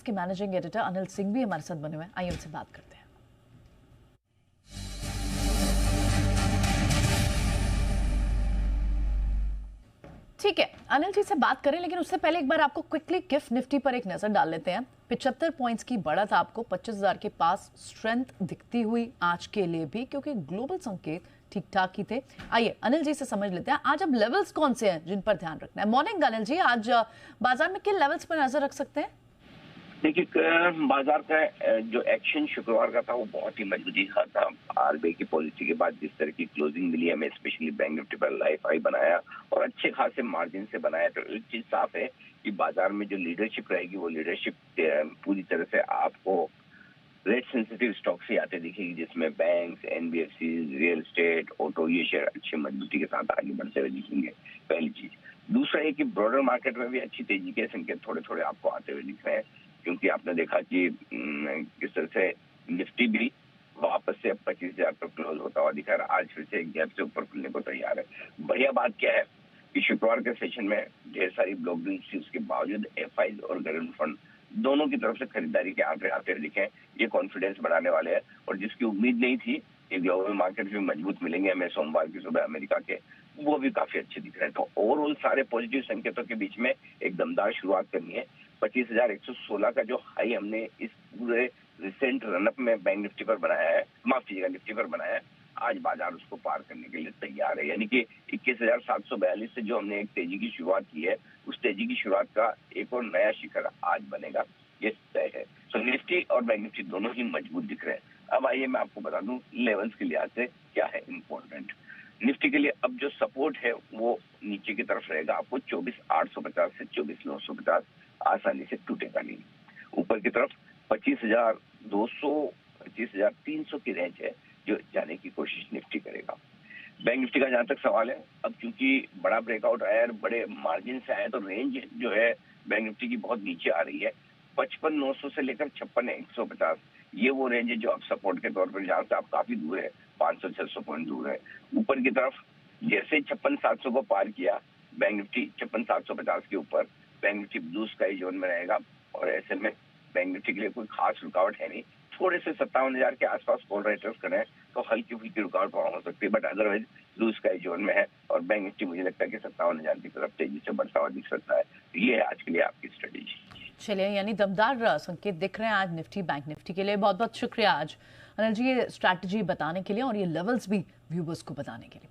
के managing editor Anil Singh भी हमारे साथ बने हुए हैं। आइए उनसे बात करते हैं। ठीक है, अनिल जी से बात करें, लेकिन उससे पहले एक बार आपको क्विकली गिफ्ट निफ्टी पर एक नजर डाल लेते हैं। 75 पॉइंट्स की बढ़त आपको 25,000 के पास स्ट्रेंथ दिखती हुई आज के लिए भी, क्योंकि ग्लोबल संकेत ठीक ठाक ही थे। आइए अनिल जी से समझ लेते हैं आज अब लेवल्स कौन से हैं जिन पर ध्यान रखना है। मॉर्निंग अनिल जी, आज बाजार में किन लेवल्स पर नजर रख सकते हैं? देखिए, बाजार का जो एक्शन शुक्रवार का था वो बहुत ही मजबूती का था। आरबीआई की पॉलिसी के बाद जिस तरह की क्लोजिंग मिली हमें, स्पेशली बैंक निफ्टी पर लाइफ हाई बनाया और अच्छे खासे मार्जिन से बनाया, तो एक चीज साफ है कि बाजार में जो लीडरशिप रहेगी वो लीडरशिप पूरी तरह से आपको रेट सेंसिटिव स्टॉक से आते दिखेगी, जिसमें bank, NBFC, real estate, auto, ये शेयर अच्छी मजबूती के साथ आगे बढ़ते हुए दिखेंगे। पहली चीज। दूसरा है कि ब्रॉडर मार्केट में भी अच्छी तेजी के संकेत थोड़े थोड़े आपको आते हुए दिख रहे हैं, क्योंकि आपने देखा कि किस तरह से निफ्टी भी वापस से अब 25,000 पर क्लोज होता हुआ दिखा रहा है। आज फिर से एक गैप से ऊपर खुलने को तैयार है। बढ़िया बात क्या है कि शुक्रवार के सेशन में ढेर सारी ब्लॉक डील्स थी, उसके बावजूद एफआईज और घरेलू फंड दोनों की तरफ से खरीदारी के आंकड़े आते हुए दिखे। ये कॉन्फिडेंस बढ़ाने वाले हैं, और जिसकी उम्मीद नहीं थी कि ग्लोबल मार्केट भी मजबूत मिलेंगे हमें सोमवार की सुबह अमेरिका के, वो भी काफी अच्छे दिख रहे हैं। तो ओवरऑल सारे पॉजिटिव संकेतों के बीच में एक दमदार शुरुआत करनी है। 25,116 का जो हाई हमने इस पूरे रिसेंट रनअप में बैंक निफ्टी पर बनाया है, माफ कीजिएगा निफ्टी पर बनाया है, आज बाजार उसको पार करने के लिए तैयार है। यानी कि 21,742 से जो हमने एक तेजी की शुरुआत की है, उस तेजी की शुरुआत का एक और नया शिखर आज बनेगा, ये तय है। तो निफ्टी और बैंक निफ्टी दोनों ही मजबूत दिख रहे हैं। अब आइए मैं आपको बता दूं लेवल्स के लिहाज से क्या है इंपॉर्टेंट। निफ्टी के लिए अब जो सपोर्ट है वो नीचे की तरफ रहेगा, आपको 24,850 से 24,950 आसानी से टूटेगा नहीं। ऊपर की तरफ 25,200, 25,300 की रेंज है जो जाने की कोशिश निफ्टी करेगा। बैंक निफ्टी का जहां तक सवाल है, अब क्योंकि बड़ा ब्रेकआउट आया और बड़े मार्जिन से आया, तो रेंज जो है बैंक निफ्टी की बहुत नीचे आ रही है। 55,900 से लेकर 56,150, ये वो रेंज है जो अब सपोर्ट के तौर पर, जहां से आप काफी दूर है, 500-600 पॉइंट दूर है। ऊपर की तरफ जैसे 56,700 को पार किया बैंक निफ्टी, 56,750 के ऊपर bank Nifty blue sky zone में रहेगा, और ऐसे में बैंक निफ्टी के लिए कोई खास रुकावट है नहीं। थोड़े से 57,000 के आसपास कॉल राइटर्स करें तो हल्की फुल्की रुकावट वहां हो सकती है, but otherwise blue sky zone में है, और बैंक निफ्टी मुझे लगता है कि 57,000 की तरफ तेजी से बढ़ता हुआ दिख सकता है। तो ये है आज के लिए आपकी स्ट्रेटेजी। चलिए, यानी दमदार संकेत दिख रहे हैं आज निफ्टी बैंक निफ्टी के लिए। बहुत बहुत शुक्रिया आज अनिल जी ये स्ट्रैटेजी बताने के लिए और ये लेवल्स भी व्यूवर्स को बताने के लिए।